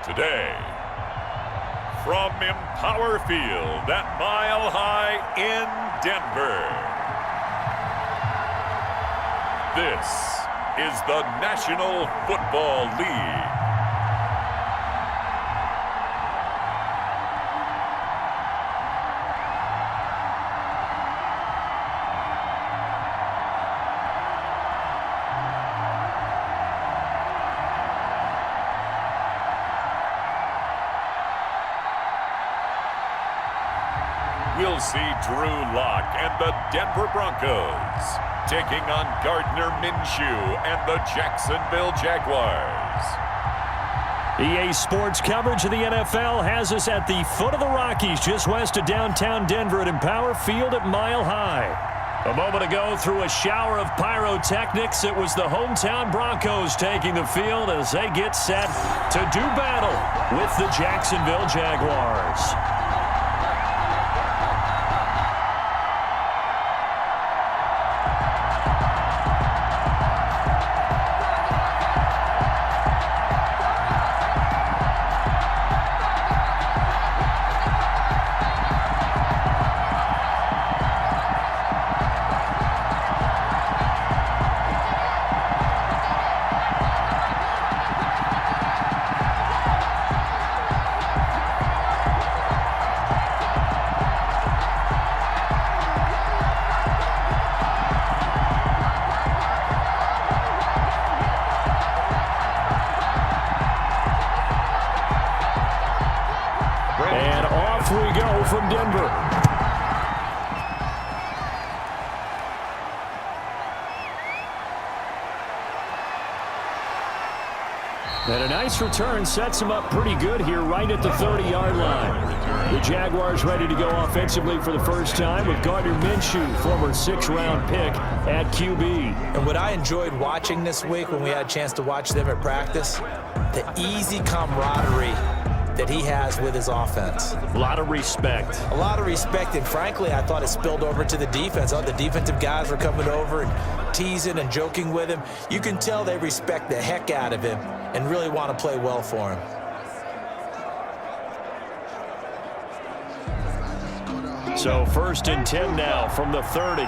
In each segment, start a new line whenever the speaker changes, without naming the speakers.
Today, from Empower Field at Mile High in Denver, this is the National Football League. We'll see Drew Lock and the Denver Broncos taking on Gardner Minshew and the Jacksonville Jaguars.
EA Sports coverage of the NFL has us at the foot of the Rockies, just west of downtown Denver at Empower Field at Mile High. A moment ago, through a shower of pyrotechnics, it was the hometown Broncos taking the field as they get set to do battle with the Jacksonville Jaguars. And off we go from Denver. And a nice return sets him up pretty good here right at the 30-yard line. The Jaguars ready to go offensively for the first time with Gardner Minshew, former 6th-round pick at QB.
And what I enjoyed watching this week when we had a chance to watch them at practice, the easy camaraderie that he has with his offense.
A lot of respect.
A lot of respect, and frankly, I thought it spilled over to the defense. All the defensive guys were coming over and teasing and joking with him. You can tell they respect the heck out of him and really want to play well for him.
So 1st and 10 now from the 30.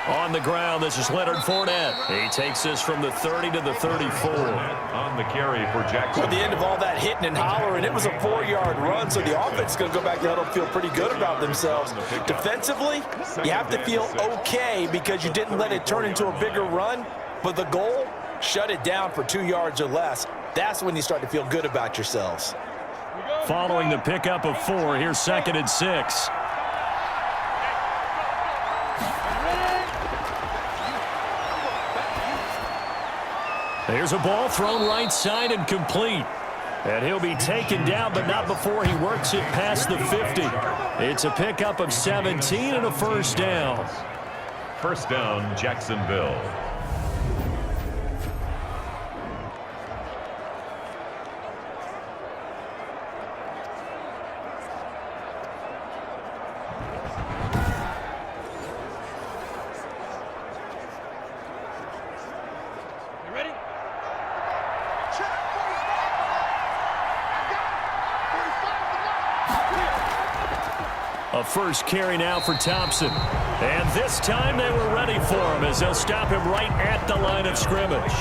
On the ground, this is Leonard Fournette. He takes this from the 30 to the 34.
On the carry for Jackson.
At the end of all that hitting and hollering, it was a 4-yard run, so the offense is going to go back there and feel pretty good about themselves. Defensively, you have to feel okay because you didn't let it turn into a bigger run, but the goal, shut it down for 2 yards or less. That's when you start to feel good about yourselves.
Following the pickup of 4, here's 2nd and 6. There's a ball thrown right side and complete. And he'll be taken down, but not before he works it past the 50. It's a pickup of 17 and a first down.
First down, Jacksonville.
A first carry now for Thompson. And this time they were ready for him as they'll stop him right at the line of scrimmage.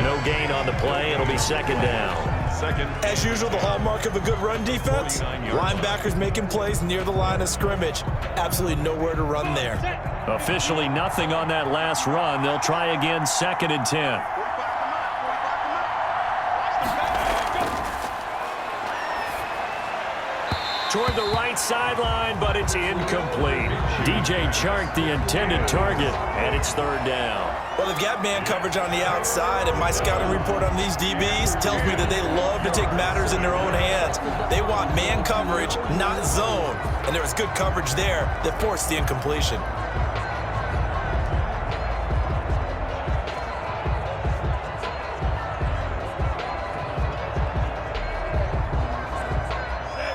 No gain on the play. It'll be 2nd down.
As usual, the hallmark of a good run defense, linebackers making plays near the line of scrimmage. Absolutely nowhere to run there.
Officially nothing on that last run. They'll try again 2nd and 10. Toward the right sideline, but it's incomplete. DJ Chark, the intended target, and it's 3rd down.
Well, they've got man coverage on the outside, and my scouting report on these DBs tells me that they love to take matters in their own hands. They want man coverage, not zone. And there was good coverage there that forced the incompletion.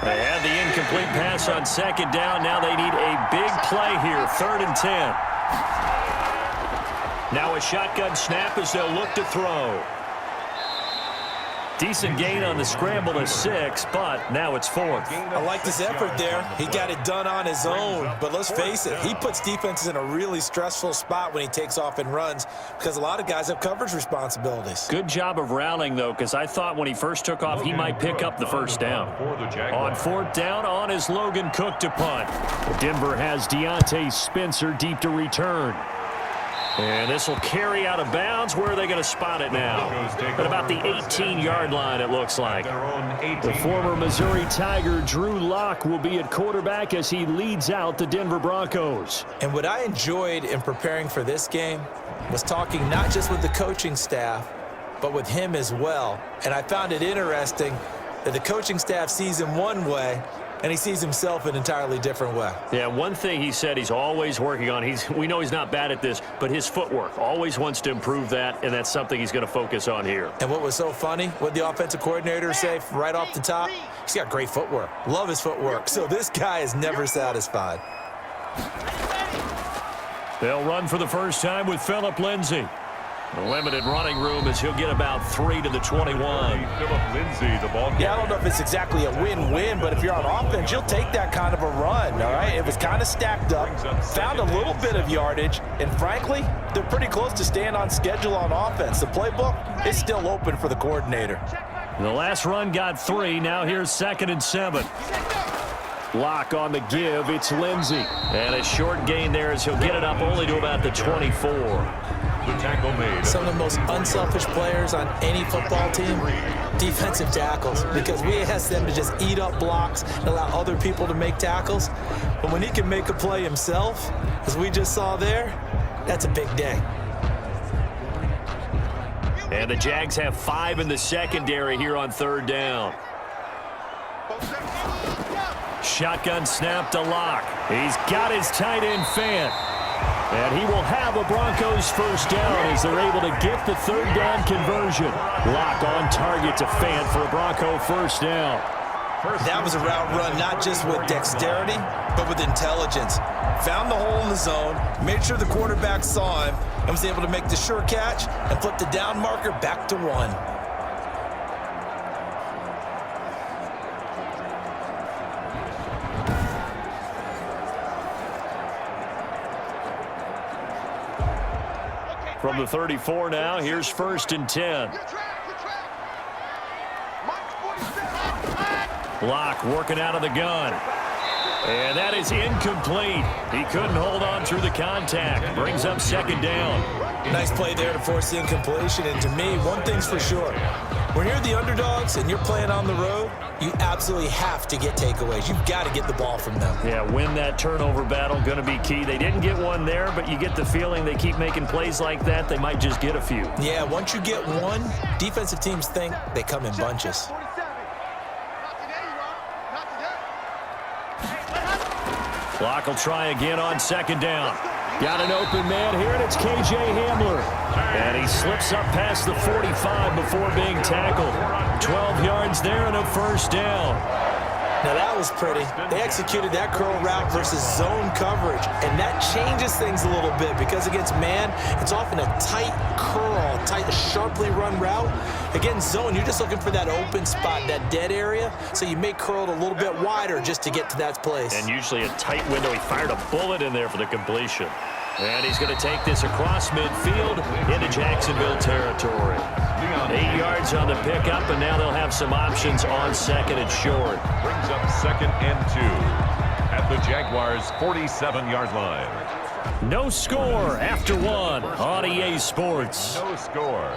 They had the incomplete pass on 2nd down. Now they need a big play here, 3rd and 10. Now a shotgun snap as they'll look to throw. Decent gain on the scramble to 6, but now it's 4th.
I like his effort there. He got it done on his own. But let's face it, he puts defenses in a really stressful spot when he takes off and runs because a lot of guys have coverage responsibilities.
Good job of rallying, though, because I thought when he first took off, he might pick up the first down. On 4th down, on is Logan Cook to punt. Denver has Deontay Spencer deep to return. And this will carry out of bounds. Where are they going to spot it now? At about the 18-yard line, it looks like. The former Missouri Tiger, Drew Lock, will be at quarterback as he leads out the Denver Broncos.
And what I enjoyed in preparing for this game was talking not just with the coaching staff, but with him as well. And I found it interesting that the coaching staff sees him one way, and he sees himself an entirely different way.
Yeah, one thing he said he's always working on, we know he's not bad at this, but his footwork, always wants to improve that, and that's something he's going to focus on here.
And what was so funny, what the offensive coordinator say right off the top, he's got great footwork. Love his footwork. So this guy is never satisfied.
They'll run for the first time with Phillip Lindsay. The limited running room as he'll get about 3 to the 21.
Phillip Lindsay, the ball.
Yeah, I don't know if it's exactly a win-win, but if you're on offense, you'll take that kind of a run, all right? It was kind of stacked up, found a little bit of yardage, and frankly, they're pretty close to staying on schedule on offense. The playbook is still open for the coordinator.
The last run got 3. Now here's 2nd and 7. Lock on the give. It's Lindsay. And a short gain there as he'll get it up only to about the 24.
Tackle made.
Some of the most unselfish players on any football team, defensive tackles, because we ask them to just eat up blocks and allow other people to make tackles. But when he can make a play himself, as we just saw there, that's a big day.
And the Jags have 5 in the secondary here on 3rd down. Shotgun snap to Lock. He's got his tight end Fant. And he will have a Broncos first down as they're able to get the 3rd down conversion. Lock on target to Fant for a Bronco first down.
That was a route run not just with dexterity, but with intelligence. Found the hole in the zone, made sure the quarterback saw him, and was able to make the sure catch and flip the down marker back to 1.
From the 34 now, here's 1st and 10. Lock working out of the gun. And that is incomplete. He couldn't hold on through the contact. Brings up 2nd down.
Nice play there to force the incompletion. And to me, one thing's for sure. When you're the underdogs and you're playing on the road, you absolutely have to get takeaways. You've got to get the ball from them.
Yeah, win that turnover battle, going to be key. They didn't get one there, but you get the feeling they keep making plays like that, they might just get a few.
Yeah, once you get one, defensive teams think they come in bunches.
Lock will try again on 2nd down. Got an open man here, and it's K.J. Hamler. And he slips up past the 45 before being tackled. 12 yards there and a first down.
Now that was pretty. They executed that curl route versus zone coverage, and that changes things a little bit because against man, it's often a tight curl, tight, sharply run route. Against zone, you're just looking for that open spot, that dead area, so you may curl it a little bit wider just to get to that place.
And usually a tight window. He fired a bullet in there for the completion. And he's going to take this across midfield into Jacksonville territory. 8 yards on the pickup, and now they'll have some options on 2nd and short.
Brings up 2nd and 2 at the Jaguars' 47-yard line.
No score after 1 on EA Sports.
No score.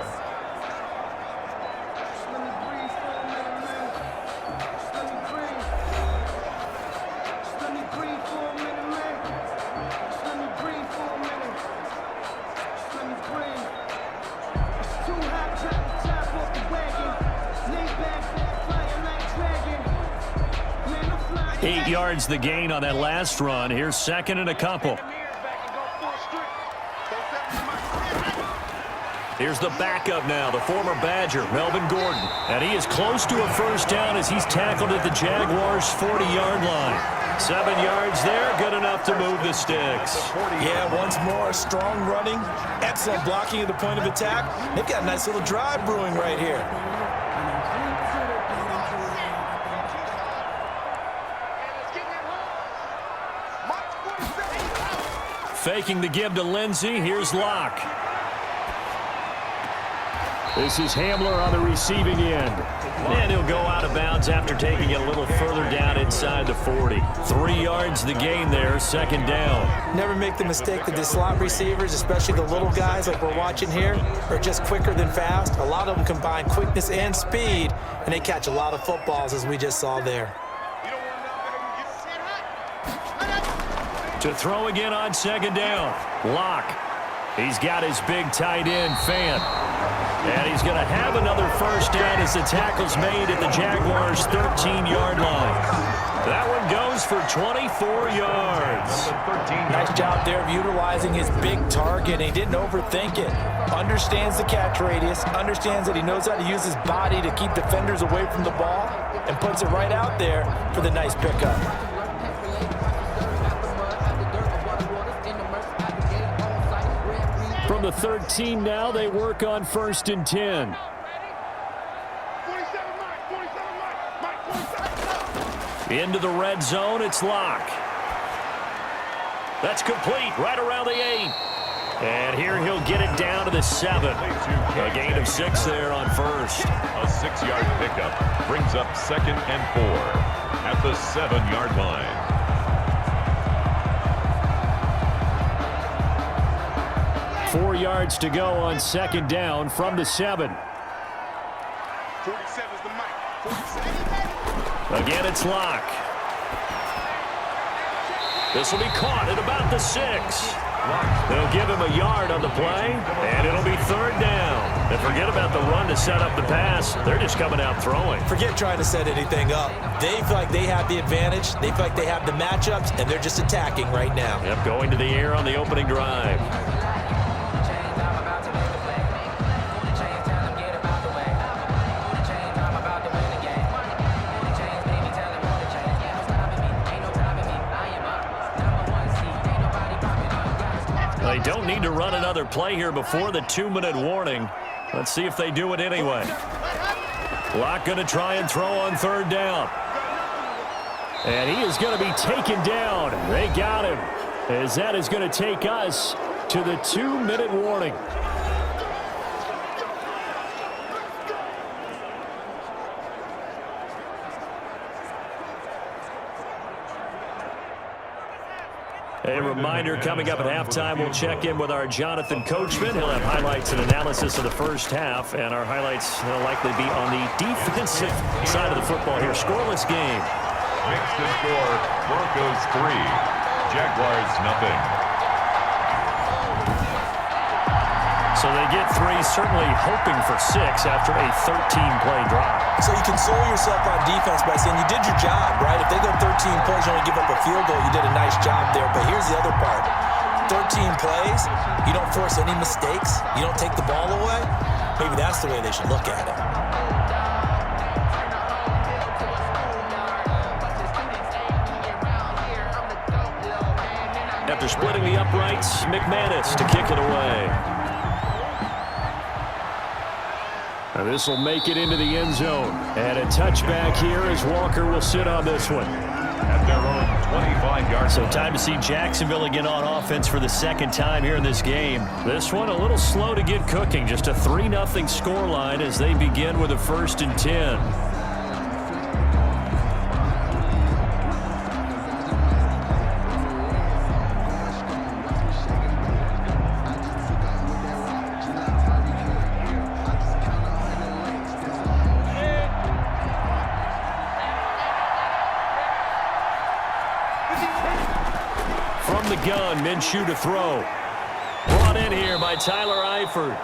Yards the gain on that last run. Here's 2nd and a couple. Here's the backup now, the former Badger, Melvin Gordon. And he is close to a first down as he's tackled at the Jaguars' 40-yard line. 7 yards there, good enough to move the sticks.
Yeah, once more, strong running, excellent blocking at the point of attack. They've got a nice little drive brewing right here.
Faking the give to Lindsey. Here's Locke. This is Hamler on the receiving end. And he'll go out of bounds after taking it a little further down inside the 40. 3 yards the gain there, second down.
Never make the mistake that the slot receivers, especially the little guys like we're watching here, are just quicker than fast. A lot of them combine quickness and speed, and they catch a lot of footballs, as we just saw there.
To throw again on second down. Locke. He's got his big tight end, Fant. And he's going to have another first down as the tackle's made at the Jaguars' 13-yard line. That one goes for 24 yards.
Nice job there of utilizing his big target. He didn't overthink it. Understands the catch radius, understands that he knows how to use his body to keep defenders away from the ball, and puts it right out there for the nice pickup.
From the 13 now, they work on 1st and 10. Into the red zone, it's Locke. That's complete, right around the 8. And here he'll get it down to the 7. A gain of 6 there on first.
A 6-yard pickup brings up 2nd and 4 at the 7-yard line.
Four yards to go on second down from the 7.
47 is the mic. 47.
Again, it's Locke. This will be caught at about the 6. They'll give him a yard on the play, and it'll be 3rd down. And forget about the run to set up the pass. They're just coming out throwing.
Forget trying to set anything up. They feel like they have the advantage. They feel like they have the matchups, and they're just attacking right now.
Yep, going to the air on the opening drive. They don't need to run another play here before the 2-minute warning. Let's see if they do it anyway. Locke going to try and throw on 3rd down. And he is going to be taken down. They got him, as that is going to take us to the 2-minute warning. A reminder, coming up at halftime, we'll check in with our Jonathan Coachman. He'll have highlights and analysis of the first half, and our highlights will likely be on the defensive side of the football here. Scoreless game.
Mixed to score, Broncos 3, Jaguars nothing.
So they get 3, certainly hoping for 6 after a 13-play drive.
So you console yourself on defense by saying you did your job, right? If they go 13 plays, you only give up a field goal, you did a nice job there. But here's the other part. 13 plays, you don't force any mistakes, you don't take the ball away. Maybe that's the way they should look at it.
After splitting the uprights, McManus to kick it away. Now this will make it into the end zone. And a touchback here as Walker will sit on this one.
At their own 25-yard
So time to see Jacksonville again on offense for the 2nd time here in this game. This one a little slow to get cooking. Just a 3-0 scoreline as they begin with a 1st and 10. Gun, Minshew to throw. Brought in here by Tyler Eifert.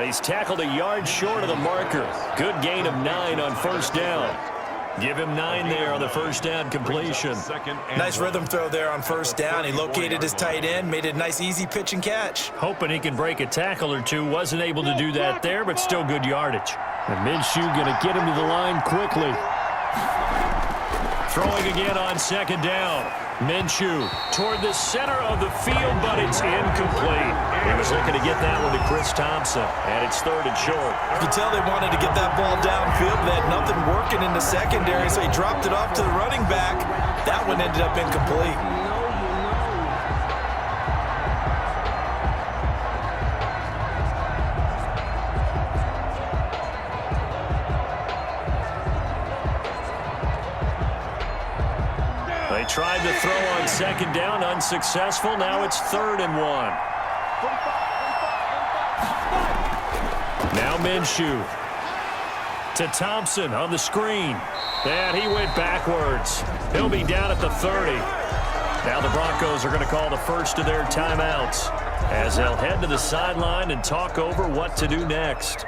He's tackled a yard short of the marker. Good gain of 9 on 1st down. Give him 9 there on the 1st down completion.
Nice rhythm throw there on 1st down. He located his tight end, made it a nice easy pitch and catch.
Hoping he can break a tackle or two. Wasn't able to do that there, but still good yardage. And Minshew going to get him to the line quickly. Throwing again on 2nd down. Minshew toward the center of the field, but it's incomplete. He was looking to get that one to Chris Thompson, and it's 3rd and short.
You could tell they wanted to get that ball downfield. They had nothing working in the secondary, so he dropped it off to the running back. That one ended up incomplete.
They tried to throw on 2nd down, unsuccessful. Now it's 3rd and 1. Now Minshew to Thompson on the screen. And he went backwards. He'll be down at the 30. Now the Broncos are going to call the first of their timeouts as they'll head to the sideline and talk over what to do next.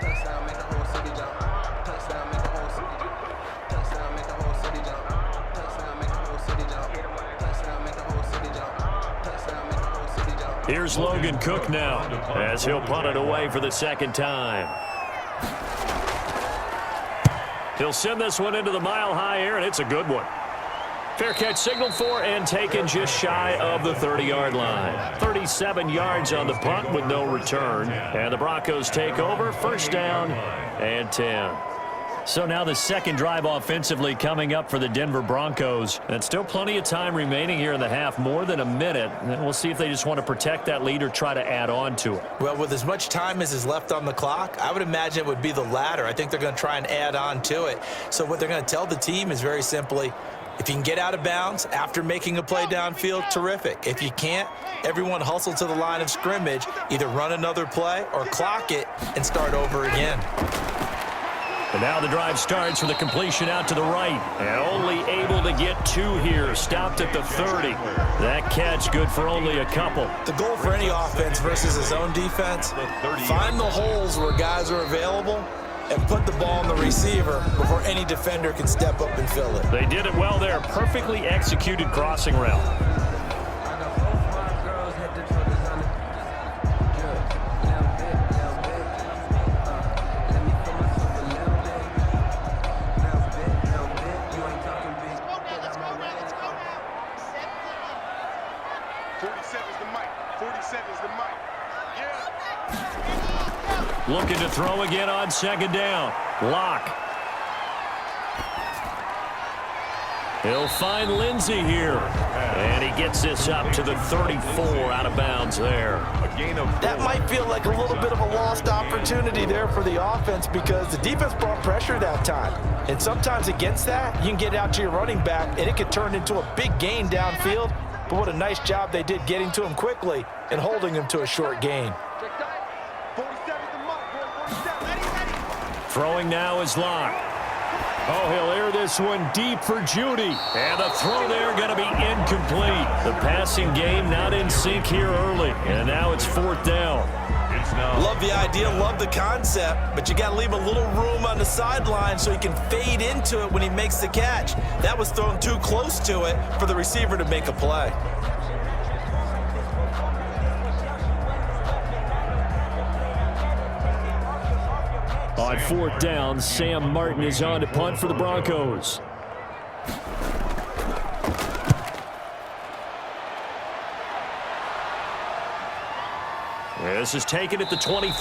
Here's Logan Cook now as he'll punt it away for the 2nd time. He'll send this one into the mile-high air, and it's a good one. Fair catch signaled for and taken just shy of the 30-yard line. 37 yards on the punt with no return. And the Broncos take over, 1st down and 10. So now the 2nd drive offensively coming up for the Denver Broncos. And still plenty of time remaining here in the half, more than a minute. And we'll see if they just want to protect that lead or try to add on to it.
Well, with as much time as is left on the clock, I would imagine it would be the latter. I think they're going to try and add on to it. So what they're going to tell the team is very simply, if you can get out of bounds after making a play downfield, terrific. If you can't, everyone hustle to the line of scrimmage, either run another play or clock it and start over again.
And now the drive starts with a completion out to the right. And only able to get 2 here. Stopped at the 30. That catch good for only a couple.
The goal for any offense versus his own defense, find the holes where guys are available and put the ball on the receiver before any defender can step up and fill it.
They did it well there. Perfectly executed crossing route. Looking to throw again on 2nd down. Lock. He'll find Lindsey here. And he gets this up to the 34, out of bounds there.
That might feel like a little bit of a lost opportunity there for the offense because the defense brought pressure that time. And sometimes against that, you can get out to your running back, and it could turn into a big gain downfield. But what a nice job they did getting to him quickly and holding him to a short gain.
Throwing now is Locke. Oh, he'll air this one deep for Judy. And the throw there going to be incomplete. The passing game not in sync here early. And now it's 4th down.
Love the idea, love the concept, but you got to leave a little room on the sideline so he can fade into it when he makes the catch. That was thrown too close to it for the receiver to make a play.
On 4th down, Sam Martin is on to punt for the Broncos. This is taken at the 23.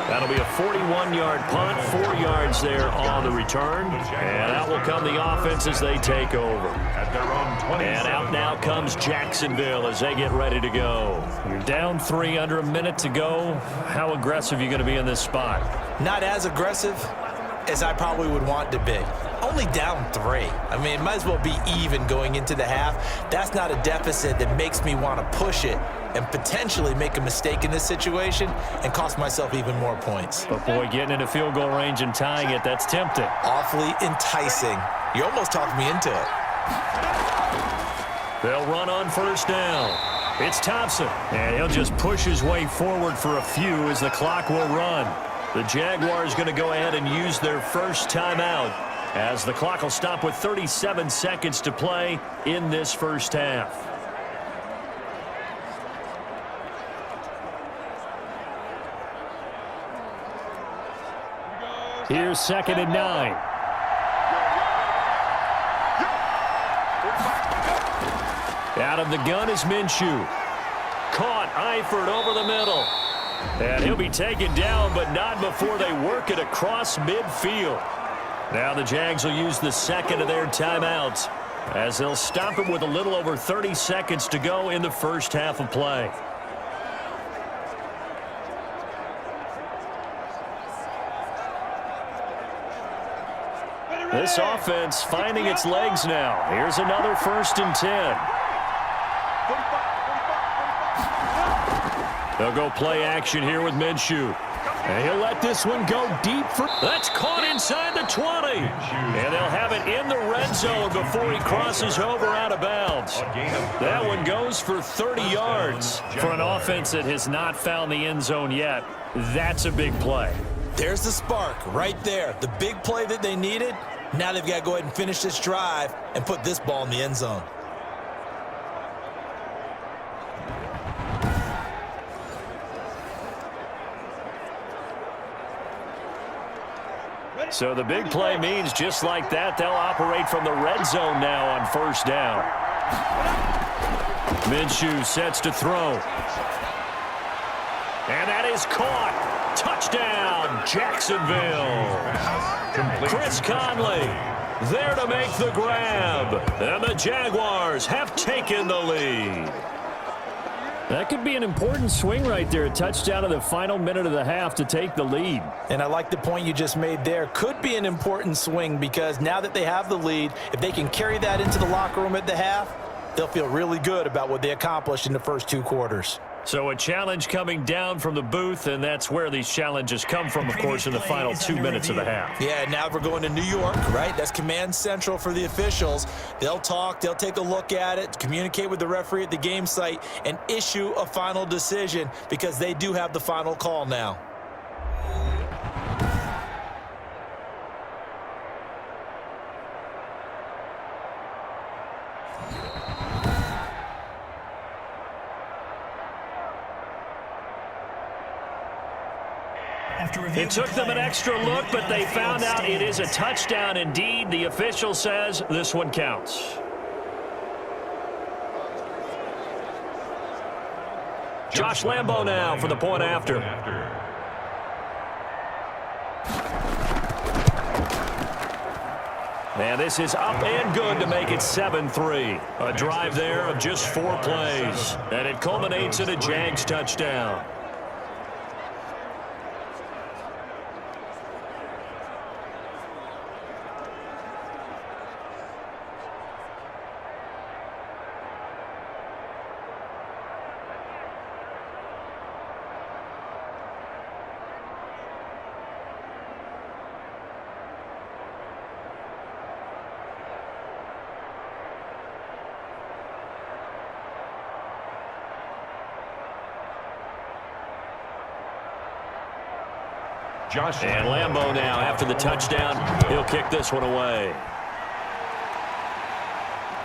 That'll be a 41-yard punt, 4 yards there on the return. And out will come the offense as they take over. And out now comes Jacksonville as they get ready to go. You're down 3, under a minute to go. How aggressive are you going to be in this spot?
Not as aggressive as I probably would want to be. Only down 3. I mean, it might as well be even going into the half. That's not a deficit that makes me want to push it and potentially make a mistake in this situation and cost myself even more points.
But boy, getting into field goal range and tying it, that's tempting.
Awfully enticing. You almost talked me into it.
They'll run on 1st down. It's Thompson, and he'll just push his way forward for a few as the clock will run. The Jaguars going to go ahead and use their first timeout as the clock will stop with 37 seconds to play in this first half. Here's 2nd and 9. Out of the gun is Minshew. Caught Eifert over the middle. And he'll be taken down, but not before they work it across midfield. Now the Jags will use the second of their timeouts as they'll stop it with a little over 30 seconds to go in the first half of play. This offense finding its legs now. Here's another 1st and 10. They'll go play action here with Minshew. And he'll let this one go deep. That's caught inside the 20. And they'll have it in the red zone before he crosses over out of bounds. That one goes for 30 yards. For an offense that has not found the end zone yet, that's a big play.
There's the spark right there. The big play that they needed. Now they've got to go ahead and finish this drive and put this ball in the end zone.
So the big play means just like that, they'll operate from the red zone now on 1st down. Minshew sets to throw. And that is caught. Touchdown, Jacksonville. Chris Conley there to make the grab. And the Jaguars have taken the lead. That could be an important swing right there. A touchdown in the final minute of the half to take the lead.
And I like the point you just made there. Could be an important swing because now that they have the lead, if they can carry that into the locker room at the half, they'll feel really good about what they accomplished in the first 2 quarters.
So a challenge coming down from the booth, and that's where these challenges come from, of course, in the final 2 minutes of the half.
Yeah, now we're going to New York, right? That's command central for the officials. They'll talk, they'll take a look at it, communicate with the referee at the game site, and issue a final decision because they do have the final call now.
It took them an extra look, but they found out it is a touchdown indeed. The official says this one counts. Josh Lambo now for the point after. And this is up and good to make it 7-3. A drive there of just 4 plays. And it culminates in a Jags touchdown. And Lambo now, after the touchdown, he'll kick this one away.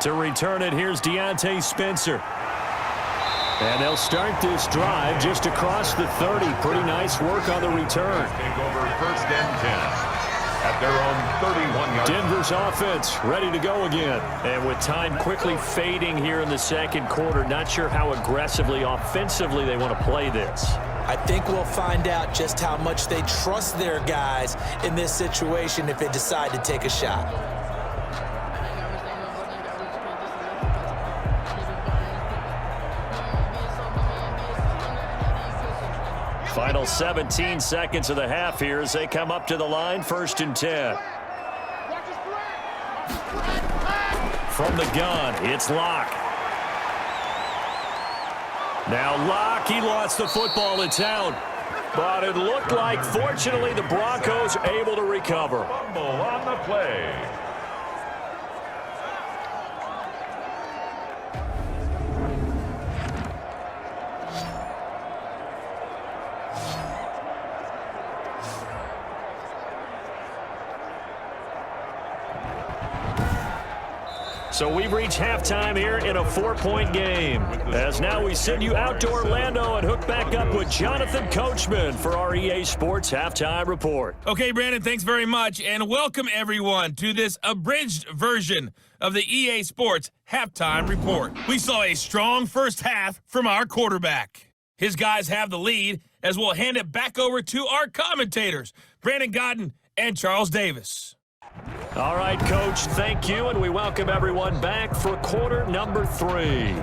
To return it, here's Deontay Spencer. And they'll start this drive just across the 30. Pretty nice work on the return.
Take over 1st and 10 at their own 31-yard.
Denver's offense ready to go again. And with time quickly fading here in the second quarter, not sure how aggressively, offensively they want to play this.
I think we'll find out just how much they trust their guys in this situation if they decide to take a shot.
Final 17 seconds of the half here as they come up to the line, 1st and 10. From the gun, it's Locke. Now Locke, he lost the football, it's out. But it looked like, fortunately, the Broncos able to recover.
Fumble on the play.
So we've reached halftime here in a 4-point game. As now we send you out to Orlando and hook back up with Jonathan Coachman for our EA Sports Halftime Report.
Okay, Brandon, thanks very much, and welcome everyone to this abridged version of the EA Sports Halftime Report. We saw a strong first half from our quarterback. His guys have the lead as we'll hand it back over to our commentators, Brandon Godden and Charles Davis.
All right, Coach, thank you, and we welcome everyone back for quarter number 3.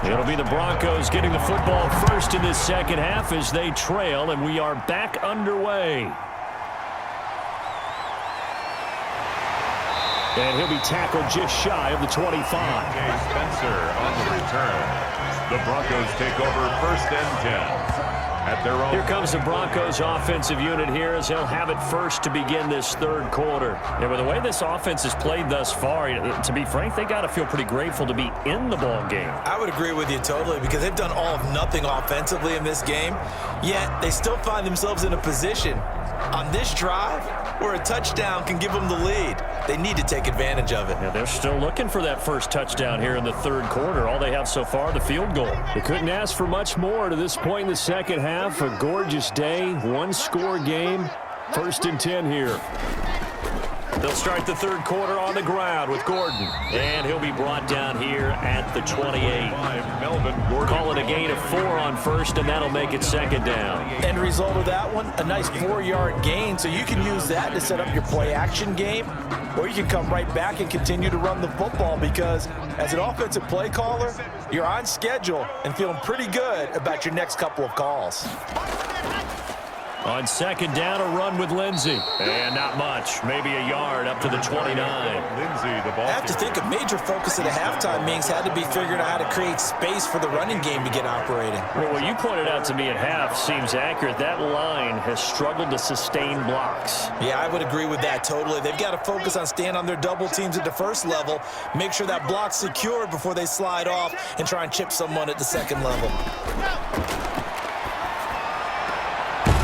It'll be the Broncos getting the football first in this second half as they trail, and we are back underway. And he'll be tackled just shy of the 25.
Spencer on the return. The Broncos take over 1st and 10. At their own.
Here comes the Broncos offensive unit here as they'll have it first to begin this third quarter. And with the way this offense has played thus far, to be frank, they got to feel pretty grateful to be in the ball game.
I would agree with you totally because they've done all of nothing offensively in this game, yet they still find themselves in a position on this drive where a touchdown can give them the lead. They need to take advantage of it.
Yeah, they're still looking for that first touchdown here in the third quarter. All they have so far, the field goal. They couldn't ask for much more to this point in the second half. A gorgeous day, one-score game. 1st and 10 here. They'll start the third quarter on the ground with Gordon. And he'll be brought down here at the 28. Call it a gain of 4 on first, and that'll make it second down.
End result of that one, a nice 4-yard gain. So you can use that to set up your play-action game, or you can come right back and continue to run the football because as an offensive play caller, you're on schedule and feeling pretty good about your next couple of calls.
On second down, a run with Lindsey. And not much, maybe a yard up to the 29.
I have to think a major focus of the halftime meetings had to be figuring out how to create space for the running game to get operating.
Well, what you pointed out to me at half seems accurate. That line has struggled to sustain blocks.
Yeah, I would agree with that totally. They've got to focus on staying on their double teams at the first level, make sure that block's secured before they slide off and try and chip someone at the second level.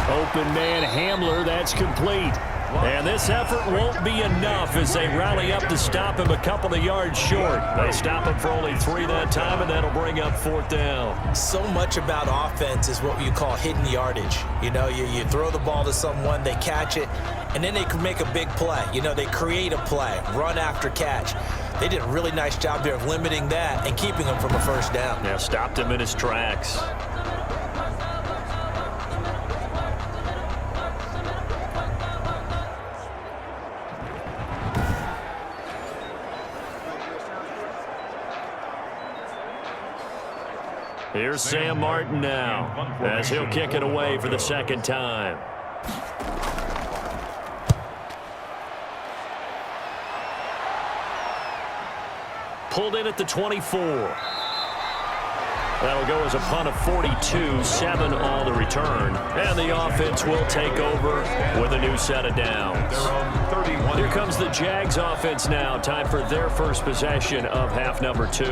Open man Hamler, that's complete. And this effort won't be enough as they rally up to stop him a couple of yards short. They stop him for only 3 that time, and that'll bring up 4th down.
So much about offense is what you call hidden yardage. You know, you throw the ball to someone, they catch it, and then they can make a big play. You know, they create a play, run after catch. They did a really nice job there of limiting that and keeping him from a first down.
Yeah, stopped him in his tracks. Here's Sam Martin now as he'll kick it away for the second time. Pulled in at the 24. That'll go as a punt of 42, 7 on the return. And the offense will take over with a new set of downs. Here comes the Jags offense now. Time for their first possession of half number 2.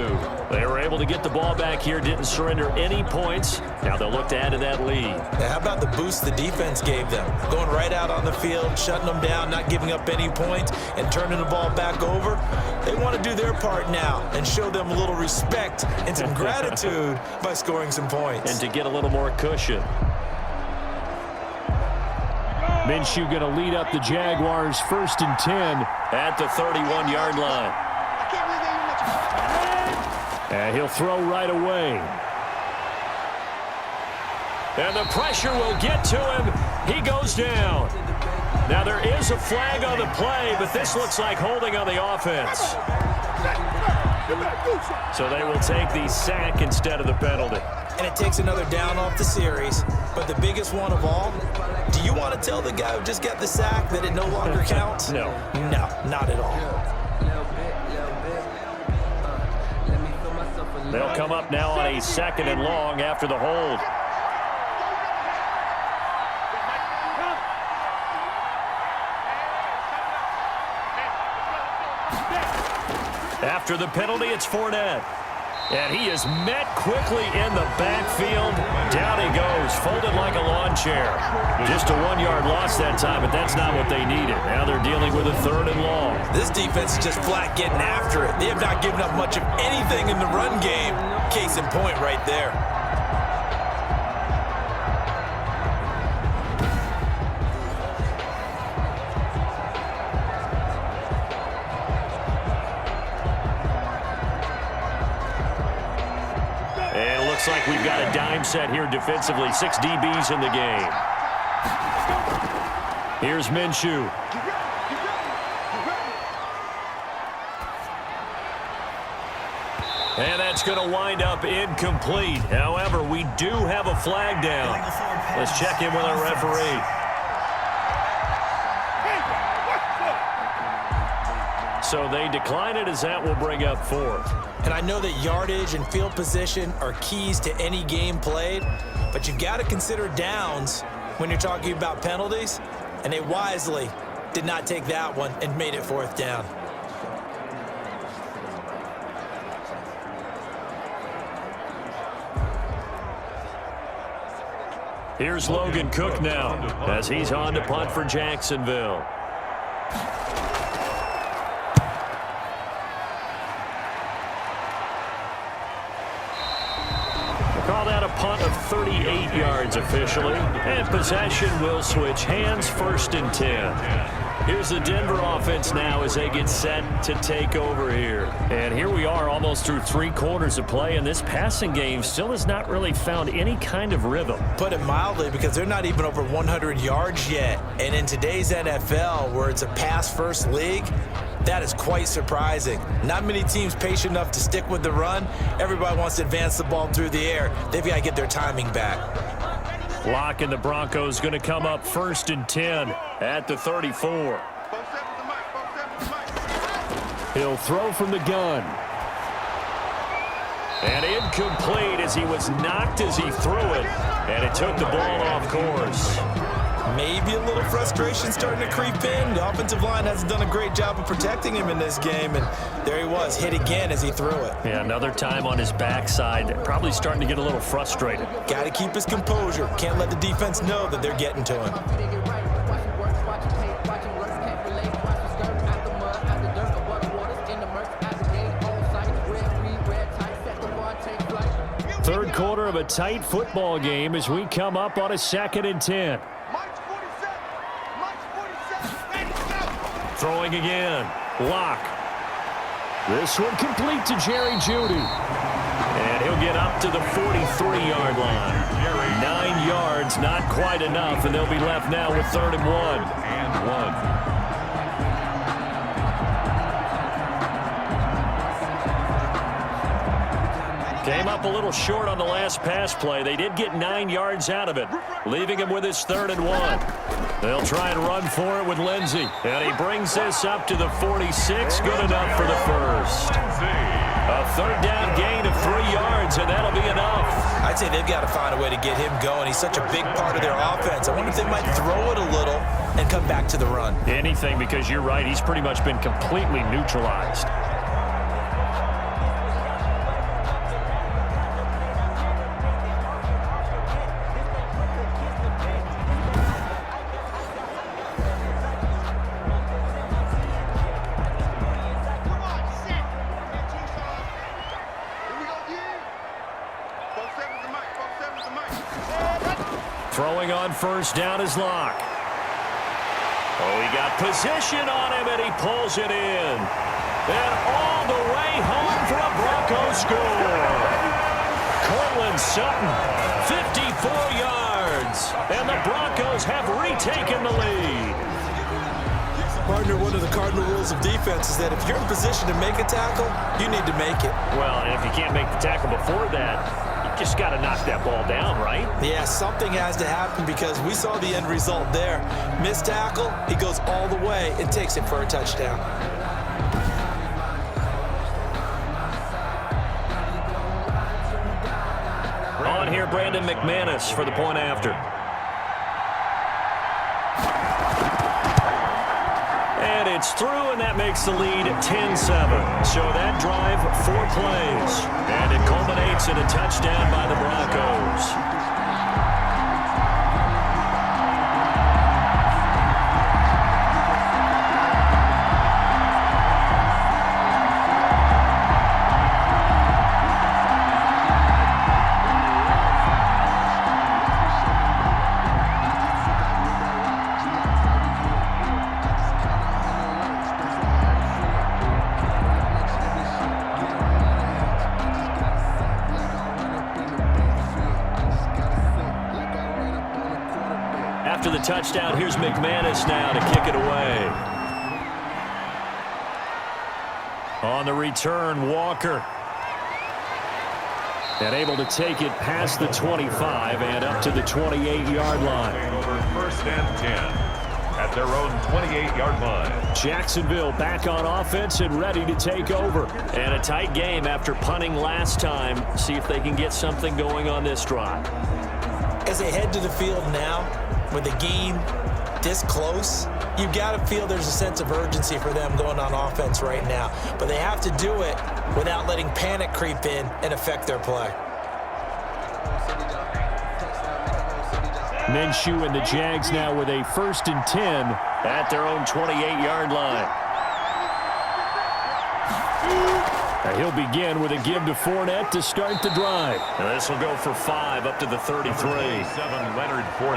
They were able to get the ball back here, didn't surrender any points. Now they'll look to add to that lead.
Now, how about the boost the defense gave them? Going right out on the field, shutting them down, not giving up any points, and turning the ball back over. They want to do their part now and show them a little respect and some gratitude by scoring some points.
And to get a little more cushion. Minshew going to lead up the Jaguars 1st and 10 at the 31-yard line. And he'll throw right away. And the pressure will get to him. He goes down. Now there is a flag on the play, but this looks like holding on the offense. So they will take the sack instead of the penalty.
And it takes another down off the series. But the biggest one of all, do you want to tell the guy who just got the sack that it no longer counts?
No.
No, not at all.
They'll come up now on a 2nd and long after the hold. After the penalty, it's Fournette. And he is met quickly in the backfield. Down he goes, folded like a lawn chair. Just a 1-yard loss that time, but that's not what they needed. Now they're dealing with a 3rd and long.
This defense is just flat getting after it. They have not given up much of anything in the run game. Case in point right there.
Looks like we've got a dime set here defensively. 6 DBs in the game. Here's Minshew. And that's going to wind up incomplete. However, we do have a flag down. Let's check in with our referee. So they decline it, as that will bring up 4th.
And I know that yardage and field position are keys to any game played, but you've got to consider downs when you're talking about penalties, and they wisely did not take that one and made it 4th down.
Here's Logan Cook now as he's on to punt for Jacksonville. Call that a punt of 38 yards officially. And possession will switch hands, 1st and 10. Here's the Denver offense now as they get set to take over here. And here we are almost through 3 quarters of play, and this passing game still has not really found any kind of rhythm.
Put it mildly, because they're not even over 100 yards yet. And in today's NFL, where it's a pass-first league, that is quite surprising. Not many teams patient enough to stick with the run. Everybody wants to advance the ball through the air. They've got to get their timing back.
Lock and the Broncos going to come up 1st and 10 at the 34. He'll throw from the gun. And incomplete as he was knocked as he threw it. And it took the ball off course.
Maybe a little frustration starting to creep in. The offensive line hasn't done a great job of protecting him in this game, and there he was, hit again as he threw it.
Yeah, another time on his backside, probably starting to get a little frustrated.
Got to keep his composure. Can't let the defense know that they're getting to him.
3rd quarter of a tight football game as we come up on a 2nd and 10. Throwing again. Lock. This one complete to Jerry Jeudy. And he'll get up to the 43-yard line. 9 yards, not quite enough, and they'll be left now with 3rd and 1. Came up a little short on the last pass play. They did get 9 yards out of it, leaving him with his 3rd and 1. They'll try and run for it with Lindsey. And he brings this up to the 46. Good enough for the 1st. A 3rd down gain of 3 yards, and that'll be enough.
I'd say they've got to find a way to get him going. He's such a big part of their offense. I wonder if they might throw it a little and come back to the run.
Anything, because you're right. He's pretty much been completely neutralized. Throwing on 1st down is Lock. Oh, he got position on him, and he pulls it in. And all the way home for a Broncos score. Cortland Sutton, 54 yards. And the Broncos have retaken the lead.
Partner, one of the cardinal rules of defense is that if you're in position to make a tackle, you need to make it.
Well, and if you can't make the tackle before that, you just got to knock that ball down, right?
Yeah, something has to happen because we saw the end result there. Missed tackle, he goes all the way and takes it for a touchdown.
On here, Brandon McManus for the point after. And it's through, and that makes the lead 10-7. So that drive, 4 plays. And it culminates in a touchdown by the Broncos. After the touchdown, here's McManus now to kick it away. On the return, Walker. And able to take it past the 25 and up to the 28-yard line.
Over 1st and 10 at their own 28-yard line.
Jacksonville back on offense and ready to take over. And a tight game after punting last time. See if they can get something going on this drive.
As they head to the field now, with the game this close, you've got to feel there's a sense of urgency for them going on offense right now. But they have to do it without letting panic creep in and affect their play.
Minshew and the Jags now with a 1st and 10 at their own 28-yard line. He'll begin with a give to Fournette to start the drive. And this will go for 5 up to the 33.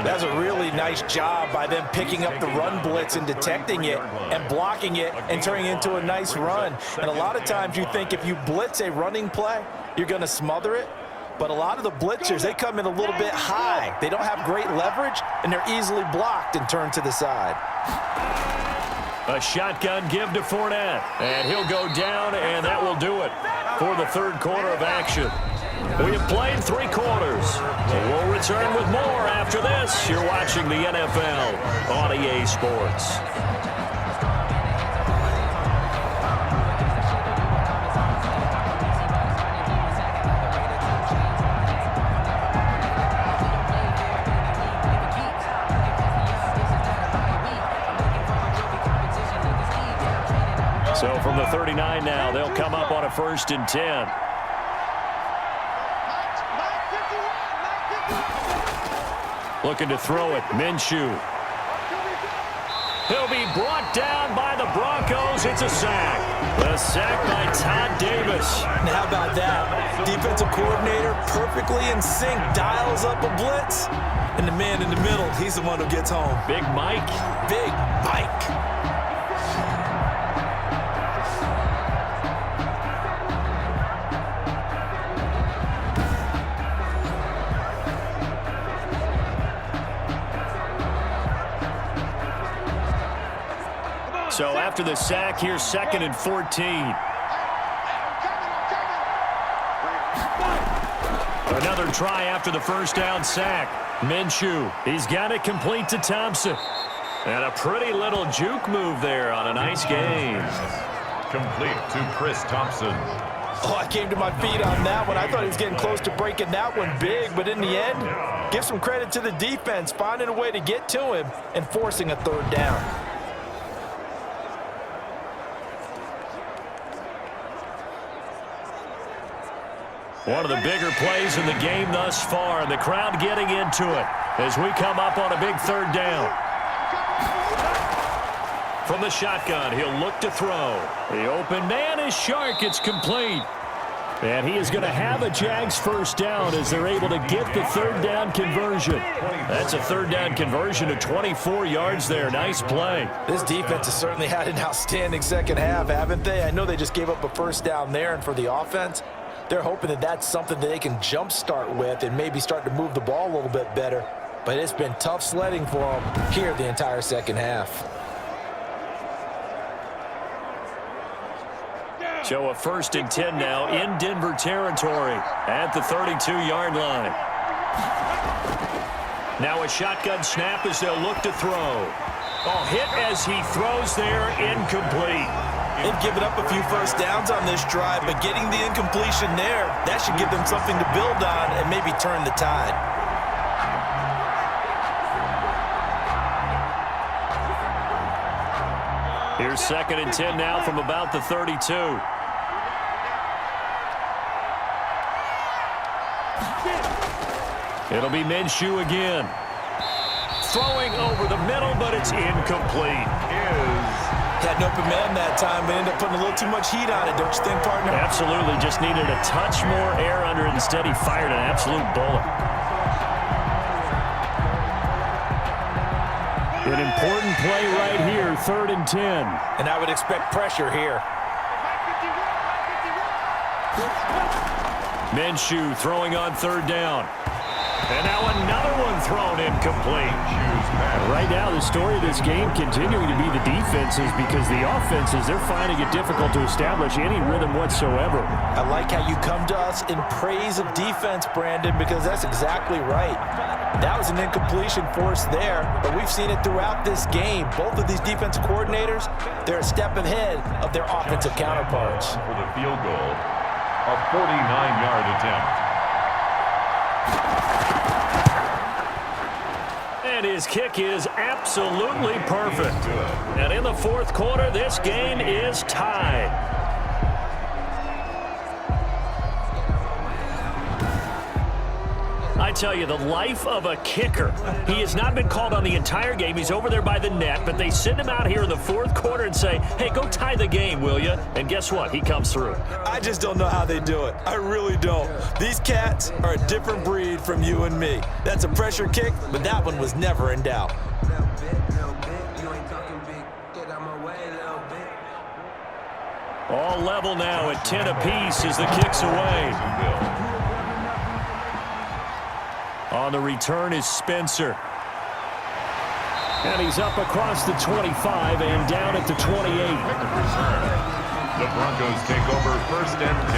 That's a really nice job by them picking up the run blitz and detecting it and blocking it and turning it into a nice run. And a lot of times you think if you blitz a running play, you're going to smother it. But a lot of the blitzers, they come in a little bit high. They don't have great leverage, and they're easily blocked and turned to the side.
A shotgun give to Fournette. And he'll go down, and that will do it for the 3rd quarter of action. We have played 3 quarters. We'll return with more after this. You're watching the NFL on EA Sports. So from the 39 now, they'll come up on a 1st and 10. Looking to throw it, Minshew. He'll be brought down by the Broncos. It's a sack. The sack by Todd Davis.
Now how about that? Defensive coordinator perfectly in sync, dials up a blitz. And the man in the middle, he's the one who gets home.
Big Mike.
Big Mike.
So after the sack, here's 2nd and 14. Another try after the 1st down sack. Minshew, he's got it complete to Thompson. And a pretty little juke move there on a nice game.
Complete to Chris Thompson.
Oh, I came to my feet on that one. I thought he was getting close to breaking that one big, but in the end, give some credit to the defense, finding a way to get to him and forcing a 3rd down.
One of the bigger plays in the game thus far, and the crowd getting into it as we come up on a big 3rd down. From the shotgun, he'll look to throw. The open man is Shark. It's complete. And he is going to have a Jags 1st down as they're able to get the 3rd down conversion. That's a 3rd down conversion of 24 yards there. Nice play.
This defense has certainly had an outstanding 2nd half, haven't they? I know they just gave up a 1st down there, and for the offense, they're hoping that that's something that they can jumpstart with and maybe start to move the ball a little bit better. But it's been tough sledding for them here the entire 2nd half.
So a 1st and 10 now in Denver territory at the 32-yard line. Now a shotgun snap as they'll look to throw. Hit as he throws there, incomplete.
They've given up a few first downs on this drive, but getting the incompletion there, that should give them something to build on and maybe turn the tide.
Here's 2nd and 10 now from about the 32. It'll be Minshew again. Throwing over the middle, but it's incomplete.
Had an open man that time, but ended up putting a little too much heat on it, don't you think, partner?
Absolutely. Just needed a touch more air under it. Instead, he fired an absolute bullet. An important play right here, 3rd and 10.
And I would expect pressure here.
Minshew throwing on 3rd down. And now another one thrown incomplete. Right now, the story of this game continuing to be the defenses, because the offenses, they're finding it difficult to establish any rhythm whatsoever.
I like how you come to us in praise of defense, Brandon, because that's exactly right. That was an incompletion forced there, but we've seen it throughout this game. Both of these defensive coordinators, they're a step ahead of their offensive counterparts.
For the field goal, a 49-yard attempt.
And his kick is absolutely perfect. And in the 4th quarter, this game is tied. I tell you, the life of a kicker. He has not been called on the entire game. He's over there by the net, but they send him out here in the 4th quarter and say, hey, go tie the game, will you? And guess what? He comes through.
I just don't know how they do it. I really don't. These cats are a different breed from you and me. That's a pressure kick, but that one was never in doubt.
All level now at 10 apiece as the kick's away. On the return is Spencer. And he's up across the 25 and down at the 28.
The Broncos take over 1st and 10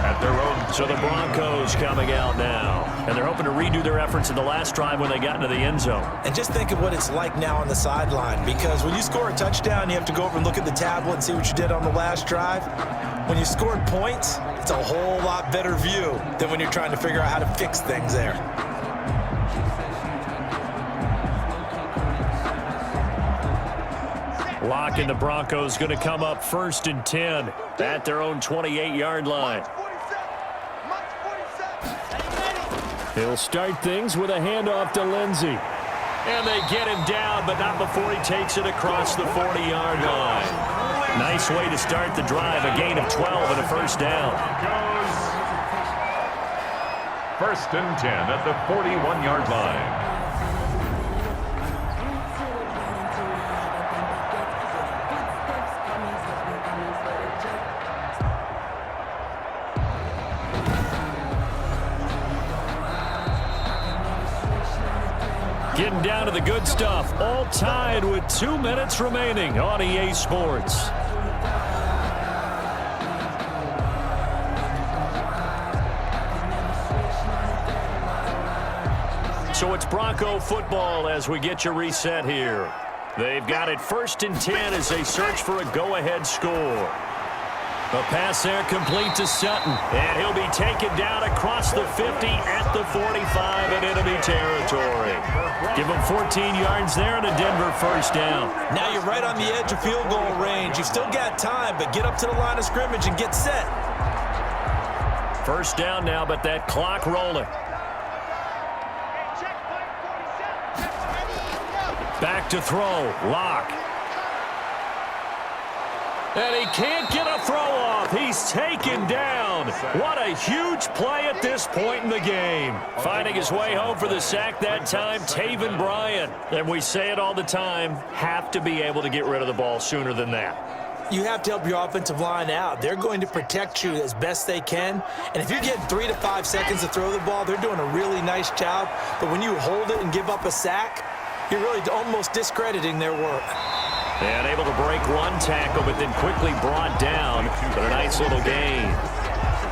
at their own.
So the Broncos coming out now. And they're hoping to redo their efforts in the last drive when they got into the end zone.
And just think of what it's like now on the sideline, because when you score a touchdown, you have to go over and look at the tablet and see what you did on the last drive. When you scored points, it's a whole lot better view than when you're trying to figure out how to fix things there.
Lock and the Broncos going to come up 1st and 10 at their own 28-yard line. He'll start things with a handoff to Lindsey. And they get him down, but not before he takes it across the 40-yard line. Nice way to start the drive, a gain of 12 and a 1st down.
1st and 10 at the 41-yard line.
Getting down to the good stuff, all tied with 2 minutes remaining on EA Sports. So it's Bronco football as we get you reset here. They've got it 1st and 10 as they search for a go-ahead score. A pass there complete to Sutton, and he'll be taken down across the 50 at the 45 in enemy territory. Give him 14 yards there and a Denver 1st down.
Now you're right on the edge of field goal range. You've still got time, but get up to the line of scrimmage and get set.
1st down now, but that clock rolling. Back to throw, Lock. And he can't get a throw off. He's taken down. What a huge play at this point in the game. Finding his way home for the sack that time, Taven Bryan. And we say it all the time, have to be able to get rid of the ball sooner than that.
You have to help your offensive line out. They're going to protect you as best they can. And if you're getting 3 to 5 seconds to throw the ball, they're doing a really nice job. But when you hold it and give up a sack, you're really almost discrediting their work.
And able to break one tackle, but then quickly brought down. But a nice little gain.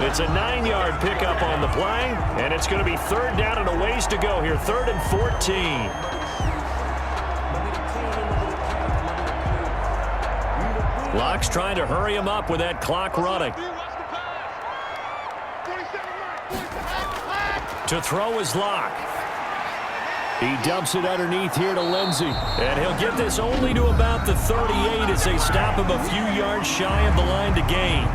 It's a 9-yard pickup on the play, and it's going to be 3rd down and a ways to go here. 3rd and 14. Locke's trying to hurry him up with that clock running. To throw is Locke. He dumps it underneath here to Lindsey. And he'll get this only to about the 38 as they stop him a few yards shy of the line to gain.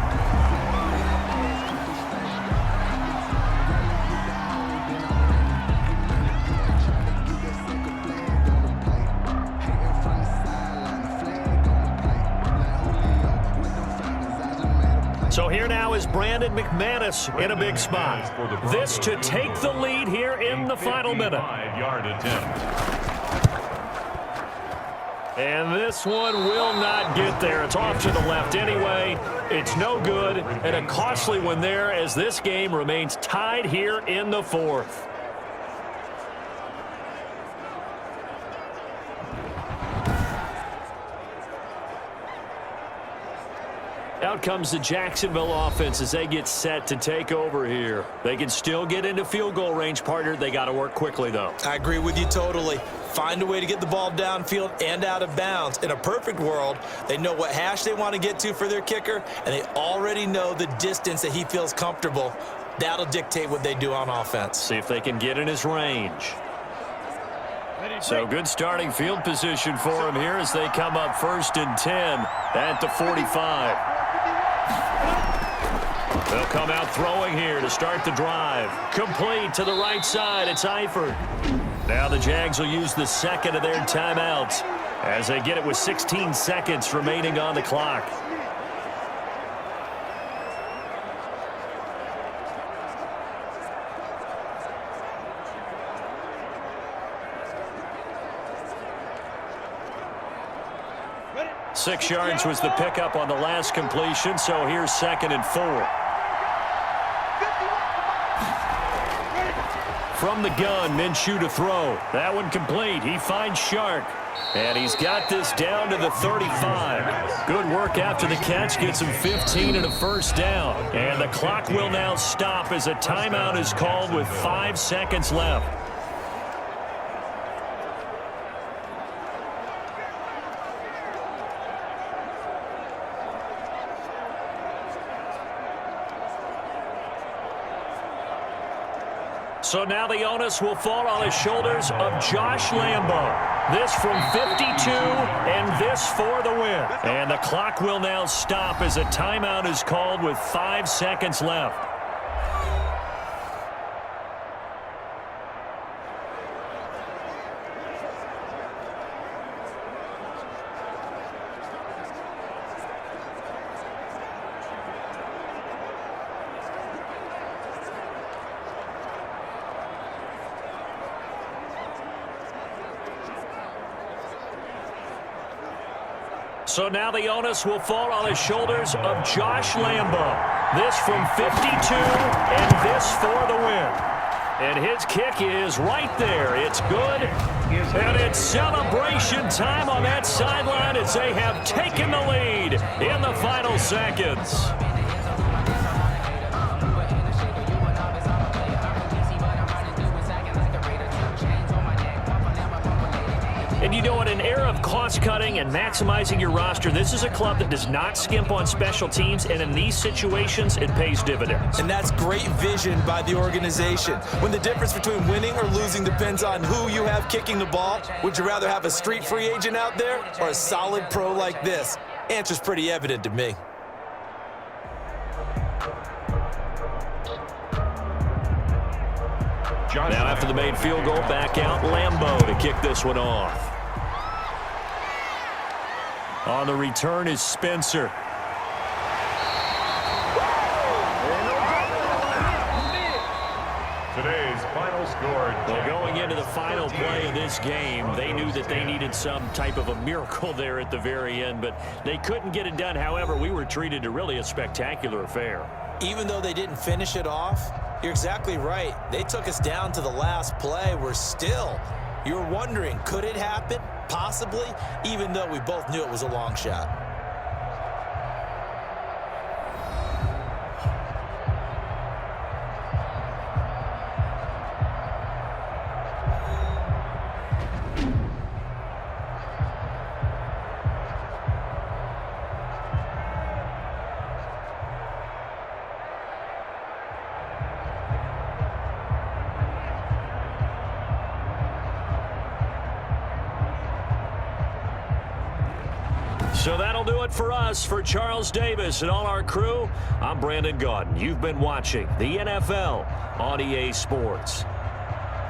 So here now is Brandon McManus in a big spot. This to take the lead here in the final minute.
5-yard attempt.
And this one will not get there. It's off to the left anyway. It's no good, and a costly one there as this game remains tied here in the 4th. Out comes the Jacksonville offense as they get set to take over here. They can still get into field goal range, partner. They got to work quickly, though.
I agree with you totally. Find a way to get the ball downfield and out of bounds. In a perfect world, they know what hash they want to get to for their kicker, and they already know the distance that he feels comfortable. That'll dictate what they do on offense.
See if they can get in his range. So good starting field position for him here as they come up 1st and 10 at the 45. They'll come out throwing here to start the drive. Complete to the right side. It's Eifert. Now the Jags will use the 2nd of their timeouts as they get it with 16 seconds remaining on the clock.
Ready?
6 yards was the pickup on the last completion, so here's 2nd and 4. From the gun, Minshew to throw. That one complete. He finds Shark. And he's got this down to the 35. Good work after the catch. Gets him 15 and a 1st down. And the clock will now stop as a timeout is called with 5 seconds left. So now the onus will fall on the shoulders of Josh Lambo. This from 52, and this for the win. And the clock will now stop as a timeout is called with 5 seconds left. So now the onus will fall on the shoulders of Josh Lambo. This from 52, and this for the win. And his kick is right there. It's good. And it's celebration time on that sideline as they have taken the lead in the final seconds. And you know, in an era of cost-cutting and maximizing your roster, this is a club that does not skimp on special teams, and in these situations, it pays dividends.
And that's great vision by the organization. When the difference between winning or losing depends on who you have kicking the ball, would you rather have a street free agent out there or a solid pro like this? Answer's pretty evident to me.
Now after the made field goal, back out Lambo to kick this one off. On the return is Spencer.
Today's final score.
Well, going into the final play of this game, they knew that they needed some type of a miracle there at the very end, but they couldn't get it done. However, we were treated to really a spectacular affair.
Even though they didn't finish it off, you're exactly right. They took us down to the last play. We're still You're wondering, could it happen? Possibly, even though we both knew it was a long shot.
So that'll do it for us. For Charles Davis and all our crew, I'm Brandon Gaudin. You've been watching the NFL on EA Sports.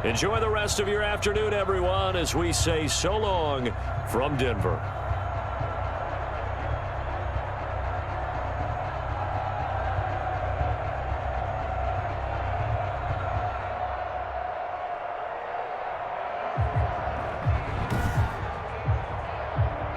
Enjoy the rest of your afternoon, everyone, as we say so long from Denver.